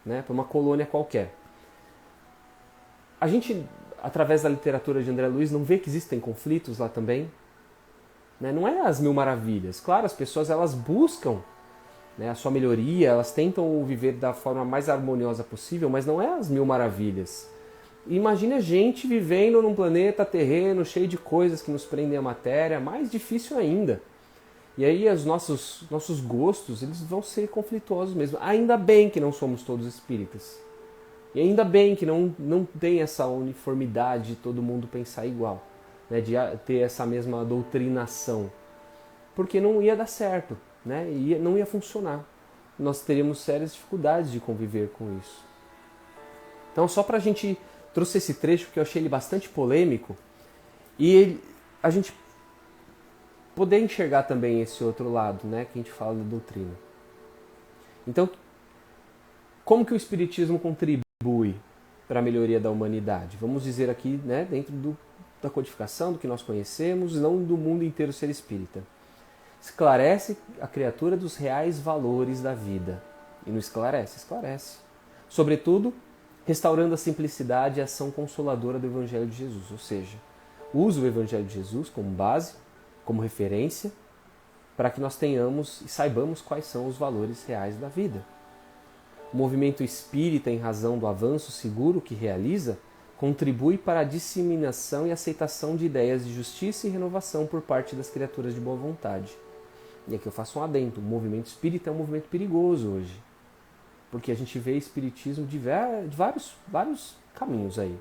né, para uma colônia qualquer. A gente, através da literatura de André Luiz, não vê que existem conflitos lá também? Né? Não é as mil maravilhas. Claro, as pessoas elas buscam, né, a sua melhoria, elas tentam viver da forma mais harmoniosa possível, mas não é as mil maravilhas. Imagine a gente vivendo num planeta terreno cheio de coisas que nos prendem à matéria, mais difícil ainda. E aí os nossos gostos eles vão ser conflituosos mesmo. Ainda bem que não somos todos espíritas. E ainda bem que não tem essa uniformidade de todo mundo pensar igual, né, de ter essa mesma doutrinação. Porque não ia dar certo, né, não ia funcionar. Nós teríamos sérias dificuldades de conviver com isso. Então, só para a gente trouxe esse trecho porque eu achei ele bastante polêmico e a gente poder enxergar também esse outro lado, né, que a gente fala da doutrina. Então, como que o Espiritismo contribui para a melhoria da humanidade? Vamos dizer aqui, né, dentro da codificação, do que nós conhecemos, não do mundo inteiro ser espírita. Esclarece a criatura dos reais valores da vida. E não esclarece? Esclarece. Sobretudo, restaurando a simplicidade e a ação consoladora do Evangelho de Jesus. Ou seja, usa o Evangelho de Jesus como base, como referência, para que nós tenhamos e saibamos quais são os valores reais da vida. O movimento espírita, em razão do avanço seguro que realiza, contribui para a disseminação e aceitação de ideias de justiça e renovação por parte das criaturas de boa vontade. E aqui eu faço um adendo, o movimento espírita é um movimento perigoso hoje, porque a gente vê espiritismo de vários caminhos aí.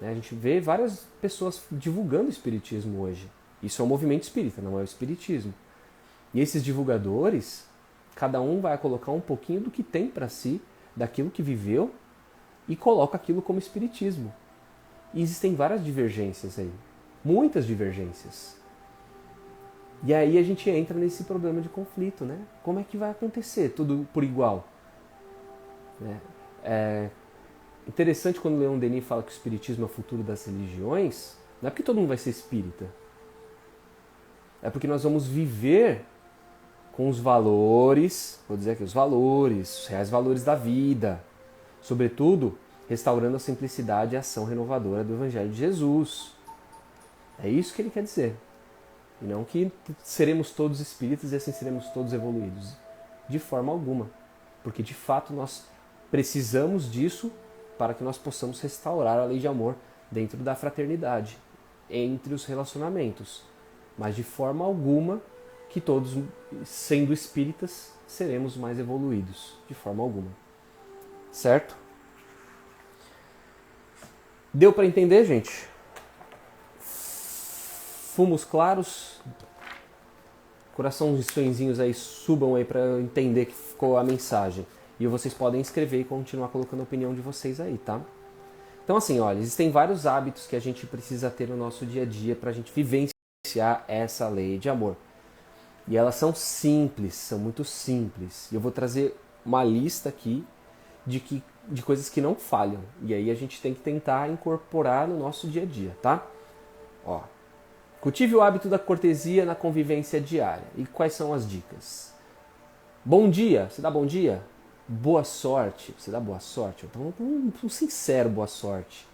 Né? A gente vê várias pessoas divulgando o espiritismo hoje. Isso é um movimento espírita, não é o espiritismo. E esses divulgadores, cada um vai colocar um pouquinho do que tem para si, daquilo que viveu, e coloca aquilo como espiritismo. E existem várias divergências aí, muitas divergências. E aí a gente entra nesse problema de conflito, né? Como é que vai acontecer tudo por igual? É interessante quando o Leon Denis fala que o espiritismo é o futuro das religiões, não é porque todo mundo vai ser espírita. É porque nós vamos viver com os valores, vou dizer aqui, os reais valores da vida. Sobretudo, restaurando a simplicidade e a ação renovadora do Evangelho de Jesus. É isso que ele quer dizer. E não que seremos todos espíritas e assim seremos todos evoluídos. De forma alguma. Porque de fato nós precisamos disso para que nós possamos restaurar a lei de amor dentro da fraternidade, entre os relacionamentos. Mas de forma alguma que todos, sendo espíritas, seremos mais evoluídos. De forma alguma. Certo? Deu para entender, gente? Fumos claros, coraçõezinhos aí subam aí para eu entender que ficou a mensagem. E vocês podem escrever e continuar colocando a opinião de vocês aí, tá? Então assim, olha, existem vários hábitos que a gente precisa ter no nosso dia a dia para a gente vivenciar essa lei de amor. E elas são simples, são muito simples. E eu vou trazer uma lista aqui de coisas que não falham. E aí a gente tem que tentar incorporar no nosso dia a dia, tá? Ó, cultive o hábito da cortesia na convivência diária. E quais são as dicas? Bom dia, você dá bom dia? Boa sorte, você dá boa sorte? Então, um sincero boa sorte,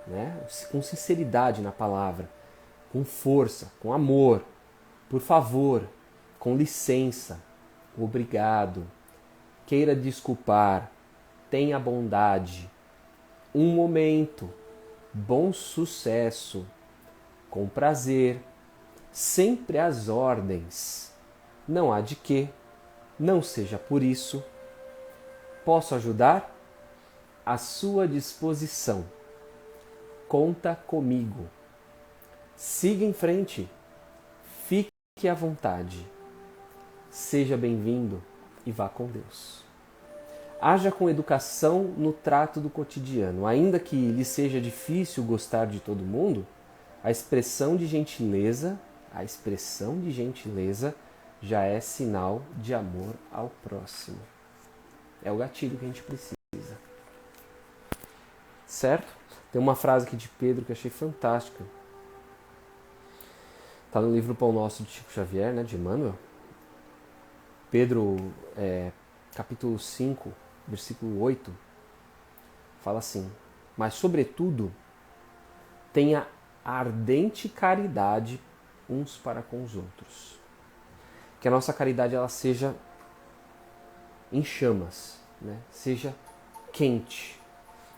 né? Com sinceridade na palavra, com força, com amor, por favor, com licença, obrigado, queira desculpar, tenha bondade, um momento, bom sucesso, com prazer, sempre às ordens, não há de quê, não seja por isso, posso ajudar? À sua disposição, conta comigo, siga em frente, fique à vontade, seja bem-vindo e vá com Deus. Haja com educação no trato do cotidiano, ainda que lhe seja difícil gostar de todo mundo, a expressão de gentileza já é sinal de amor ao próximo. É o gatilho que a gente precisa. Certo? Tem uma frase aqui de Pedro que eu achei fantástica. Está no livro Pão Nosso de Chico Xavier, né, de Emmanuel. Pedro, capítulo 5, versículo 8, fala assim: mas sobretudo tenha ardente caridade uns para com os outros. Que a nossa caridade ela seja em chamas, né? Seja quente,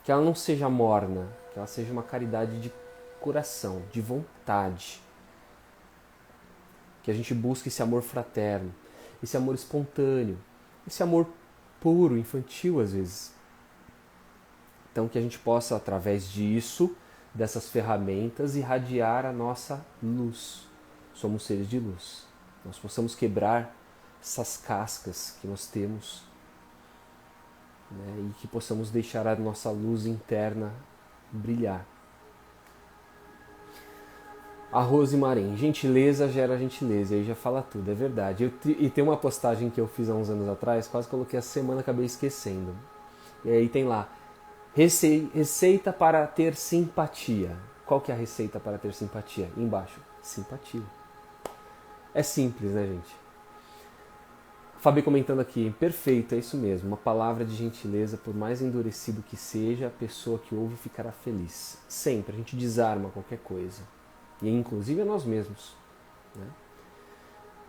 que ela não seja morna, que ela seja uma caridade de coração, de vontade. Que a gente busque esse amor fraterno, esse amor espontâneo, esse amor puro, infantil às vezes. Então que a gente possa, através disso, dessas ferramentas, irradiar a nossa luz. Somos seres de luz. Nós possamos quebrar essas cascas que nós temos, né, e que possamos deixar a nossa luz interna brilhar. A Rose Marim, gentileza gera gentileza, aí já fala tudo, é verdade. E tem uma postagem que eu fiz há uns anos atrás, quase coloquei essa semana, acabei esquecendo. E aí tem lá, receita para ter simpatia. Qual que é a receita para ter simpatia? Embaixo, simpatia. É simples, né, gente? Fabi comentando aqui, perfeito, é isso mesmo. Uma palavra de gentileza, por mais endurecido que seja, a pessoa que ouve ficará feliz. Sempre, a gente desarma qualquer coisa. E inclusive a nós mesmos. Né?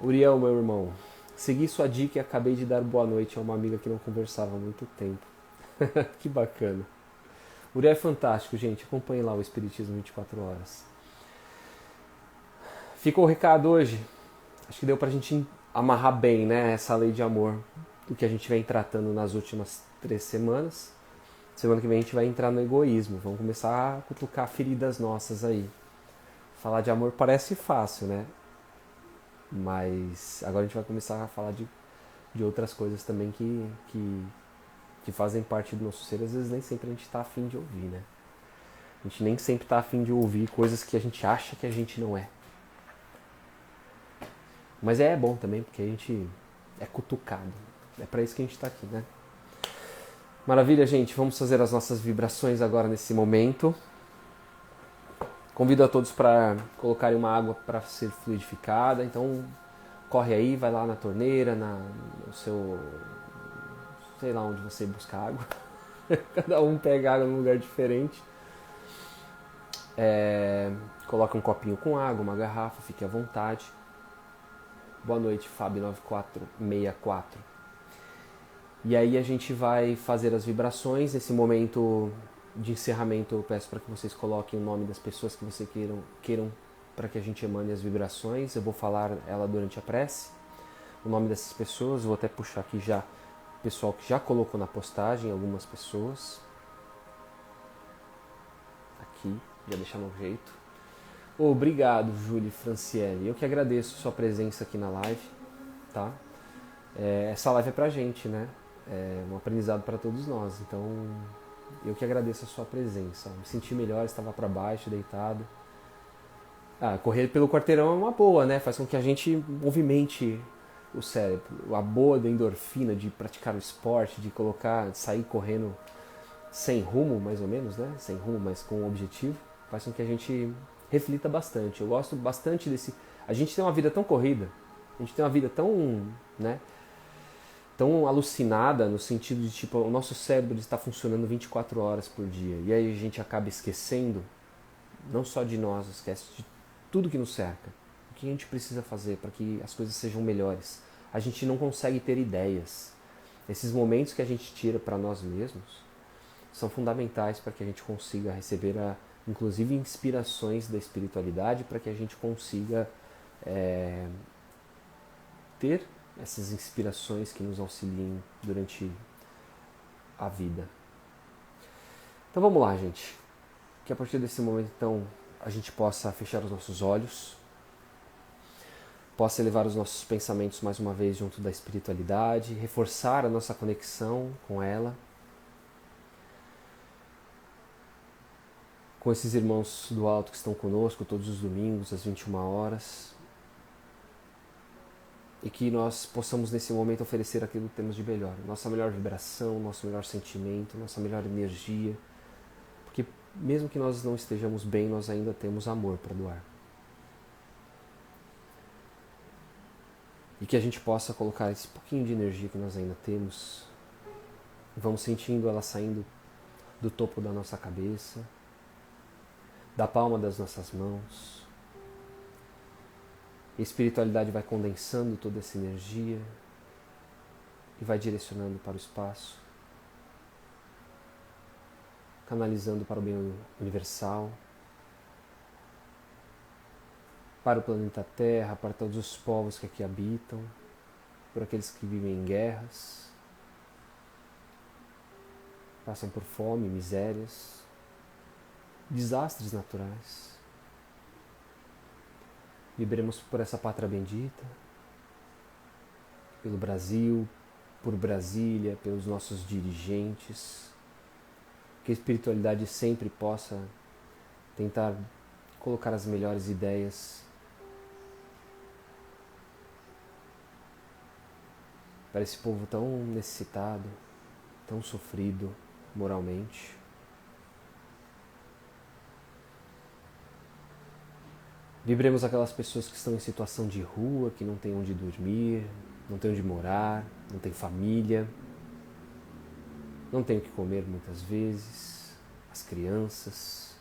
Uriel, meu irmão, segui sua dica e acabei de dar boa noite a uma amiga que não conversava há muito tempo. Que bacana. Uriel é fantástico, gente. Acompanhe lá o Espiritismo 24 horas. Ficou o recado hoje? Acho que deu pra gente amarrar bem, né, essa lei de amor do que a gente vem tratando nas últimas 3 semanas. Semana que vem a gente vai entrar no egoísmo. Vamos começar a cutucar feridas nossas aí. Falar de amor parece fácil, né? Mas agora a gente vai começar a falar de outras coisas também que fazem parte do nosso ser. Às vezes nem sempre a gente está afim de ouvir, né? A gente nem sempre está afim de ouvir coisas que a gente acha que a gente não é. Mas é bom também, porque a gente é cutucado. É para isso que a gente está aqui, né? Maravilha, gente. Vamos fazer as nossas vibrações agora nesse momento. Convido a todos para colocarem uma água para ser fluidificada. Então, corre aí, vai lá na torneira, no seu... sei lá onde você busca água. Cada um pega água num lugar diferente. Coloque um copinho com água, uma garrafa, fique à vontade. Boa noite, Fábio9464. E aí a gente vai fazer as vibrações. Nesse momento de encerramento, eu peço para que vocês coloquem o nome das pessoas que vocês queiram para que a gente emane as vibrações. Eu vou falar ela durante a prece, o nome dessas pessoas. Vou até puxar aqui já o pessoal que já colocou na postagem, algumas pessoas. Aqui, já deixar no jeito. Obrigado, Júlia Franciele. Eu que agradeço sua presença aqui na live, tá? Essa live é pra gente, né? É um aprendizado para todos nós. Então, eu que agradeço a sua presença. Me senti melhor, estava para baixo, deitado. Correr pelo quarteirão é uma boa, né? Faz com que a gente movimente o cérebro. A boa da endorfina de praticar o esporte, de sair correndo sem rumo, mais ou menos, né? Sem rumo, mas com um objetivo, faz com que a gente reflita bastante. Eu gosto bastante desse... A gente tem uma vida tão corrida, a gente tem uma vida tão, né, tão alucinada no sentido de, tipo, o nosso cérebro está funcionando 24 horas por dia. E aí a gente acaba esquecendo, não só de nós, esquece de tudo que nos cerca. O que a gente precisa fazer para que as coisas sejam melhores. A gente não consegue ter ideias. Esses momentos que a gente tira para nós mesmos são fundamentais para que a gente consiga receber, inclusive, inspirações da espiritualidade, para que a gente consiga ter essas inspirações que nos auxiliem durante a vida. Então vamos lá, gente. Que a partir desse momento, então, a gente possa fechar os nossos olhos, possa elevar os nossos pensamentos mais uma vez junto da espiritualidade, reforçar a nossa conexão com ela, com esses irmãos do alto que estão conosco todos os domingos às 21 horas, e que nós possamos nesse momento oferecer aquilo que temos de melhor, nossa melhor vibração, nosso melhor sentimento, nossa melhor energia, porque mesmo que nós não estejamos bem, nós ainda temos amor para doar. E que a gente possa colocar esse pouquinho de energia que nós ainda temos, vamos sentindo ela saindo do topo da nossa cabeça, da palma das nossas mãos. A espiritualidade vai condensando toda essa energia e vai direcionando para o espaço, canalizando para o bem universal, para o planeta Terra, para todos os povos que aqui habitam, por aqueles que vivem em guerras, passam por fome, misérias, desastres naturais. Vibremos por essa pátria bendita, pelo Brasil, por Brasília, pelos nossos dirigentes, que a espiritualidade sempre possa tentar colocar as melhores ideias para esse povo tão necessitado, tão sofrido moralmente. Vibremos aquelas pessoas que estão em situação de rua, que não têm onde dormir, não têm onde morar, não têm família, não têm o que comer muitas vezes, as crianças,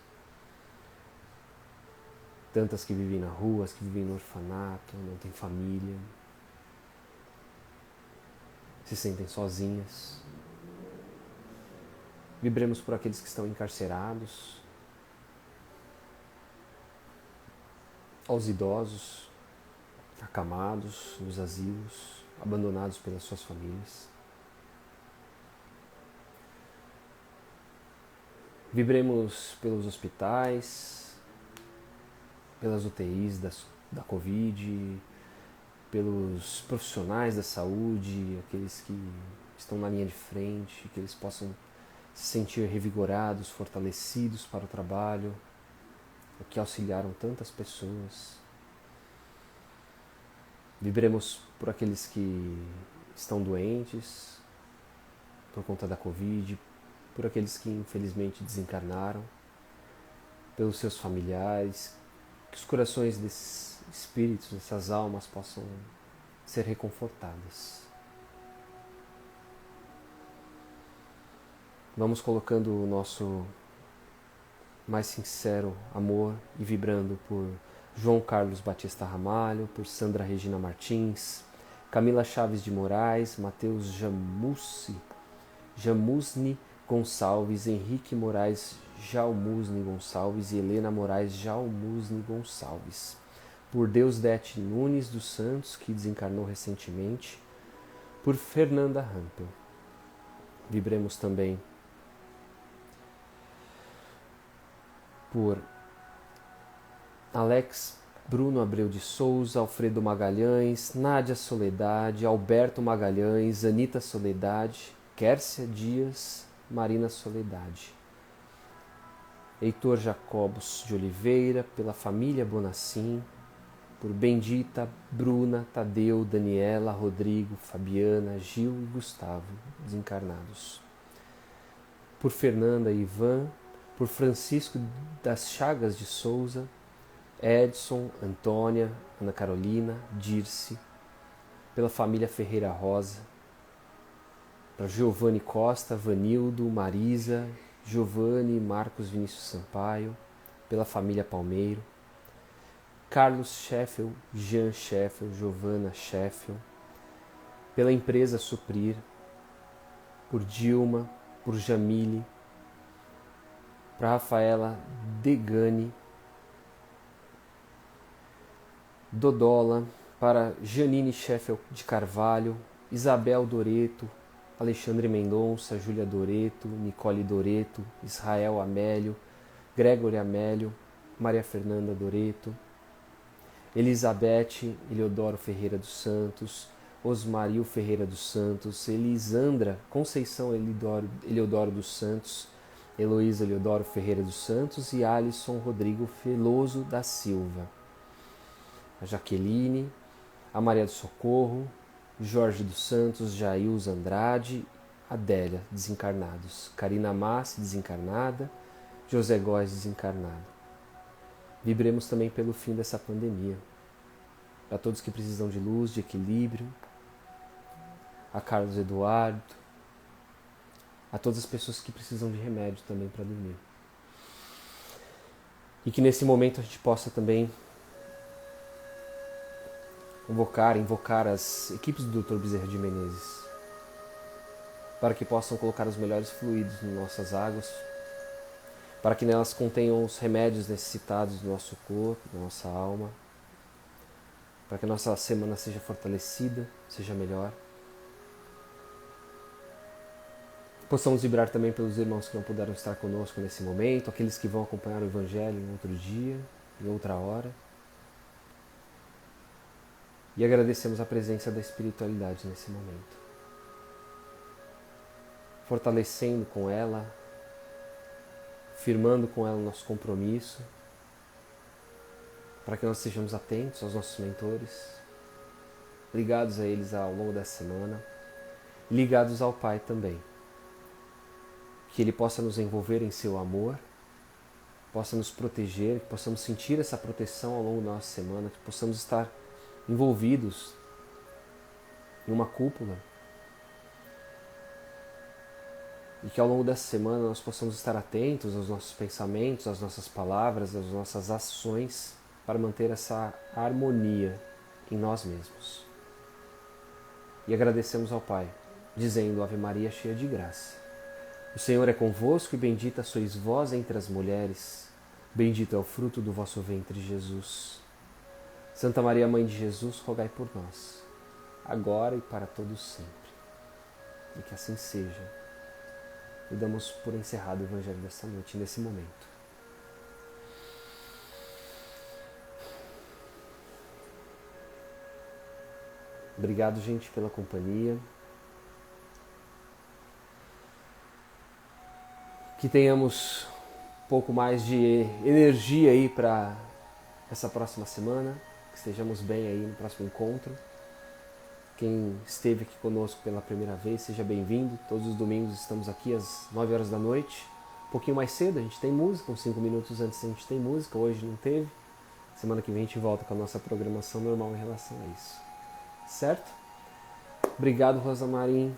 tantas que vivem na rua, as que vivem no orfanato, não têm família, se sentem sozinhas. Vibremos por aqueles que estão encarcerados, aos idosos, acamados nos asilos, abandonados pelas suas famílias. Vibremos pelos hospitais, pelas UTIs da Covid, pelos profissionais da saúde, aqueles que estão na linha de frente, que eles possam se sentir revigorados, fortalecidos para o trabalho, que auxiliaram tantas pessoas. Vibremos por aqueles que estão doentes por conta da Covid, por aqueles que infelizmente desencarnaram, pelos seus familiares, que os corações desses espíritos, dessas almas possam ser reconfortadas. Vamos colocando o nosso mais sincero amor e vibrando por João Carlos Batista Ramalho, por Sandra Regina Martins, Camila Chaves de Moraes, Matheus Jamusni Gonçalves, Henrique Moraes Jalmusni Gonçalves e Helena Moraes Jalmusni Gonçalves. Por Deusdete Nunes dos Santos, que desencarnou recentemente. Por Fernanda Rampel. Vibremos também por Alex Bruno Abreu de Souza, Alfredo Magalhães, Nádia Soledade, Alberto Magalhães, Anita Soledade, Quércia Dias, Marina Soledade. Heitor Jacobos de Oliveira, pela família Bonacim, por Bendita, Bruna, Tadeu, Daniela, Rodrigo, Fabiana, Gil e Gustavo, desencarnados. Por Fernanda e Ivan, por Francisco das Chagas de Souza, Edson, Antônia, Ana Carolina, Dirce, pela família Ferreira Rosa, para Giovanni Costa, Vanildo, Marisa, Giovanni, Marcos Vinícius Sampaio, pela família Palmeiro, Carlos Sheffield, Jean Sheffield, Giovanna Sheffield, pela empresa Suprir, por Dilma, por Jamile, para Rafaela Degani, Dodola, para Janine Sheffield de Carvalho, Isabel Doreto, Alexandre Mendonça, Júlia Doreto, Nicole Doreto, Israel Amélio, Gregory Amélio, Maria Fernanda Doreto, Elizabeth Eleodoro Ferreira dos Santos, Osmario Ferreira dos Santos, Elisandra Conceição Eleodoro dos Santos, Heloísa Eleodoro Ferreira dos Santos e Alisson Rodrigo Veloso da Silva. A Jaqueline, a Maria do Socorro, Jorge dos Santos, Jailza Andrade, Adélia, desencarnados. Karina Massi, desencarnada, José Góes, desencarnado. Vibremos também pelo fim dessa pandemia. Para todos que precisam de luz, de equilíbrio, a Carlos Eduardo, a todas as pessoas que precisam de remédio também para dormir. E que nesse momento a gente possa também invocar as equipes do Dr. Bezerra de Menezes, para que possam colocar os melhores fluidos em nossas águas, para que nelas contenham os remédios necessitados do nosso corpo, da nossa alma, para que a nossa semana seja fortalecida, seja melhor. Possamos vibrar também pelos irmãos que não puderam estar conosco nesse momento, aqueles que vão acompanhar o Evangelho em outro dia, em outra hora. E agradecemos a presença da espiritualidade nesse momento, fortalecendo com ela, firmando com ela o nosso compromisso, para que nós sejamos atentos aos nossos mentores, ligados a eles ao longo da semana, ligados ao Pai também. Que Ele possa nos envolver em seu amor, possa nos proteger, que possamos sentir essa proteção ao longo da nossa semana, que possamos estar envolvidos em uma cúpula e que ao longo dessa semana nós possamos estar atentos aos nossos pensamentos, às nossas palavras, às nossas ações para manter essa harmonia em nós mesmos. E agradecemos ao Pai, dizendo: Ave Maria, cheia de graça. O Senhor é convosco e bendita sois vós entre as mulheres. Bendito é o fruto do vosso ventre, Jesus. Santa Maria, Mãe de Jesus, rogai por nós, agora e para todos sempre. E que assim seja. E damos por encerrado o Evangelho desta noite, nesse momento. Obrigado, gente, pela companhia. Que tenhamos um pouco mais de energia aí para essa próxima semana. Que estejamos bem aí no próximo encontro. Quem esteve aqui conosco pela primeira vez, seja bem-vindo. Todos os domingos estamos aqui às 9 horas da noite. Um pouquinho mais cedo, a gente tem música, uns 5 minutos antes a gente tem música, hoje não teve. Semana que vem a gente volta com a nossa programação normal em relação a isso. Certo? Obrigado, Rosa Marim.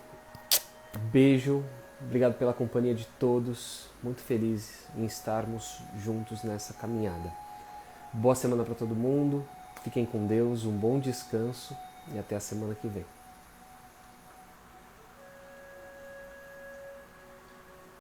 Beijo Obrigado pela companhia de todos. Muito feliz em estarmos juntos nessa caminhada. Boa semana para todo mundo. Fiquem com Deus, um bom descanso e até a semana que vem.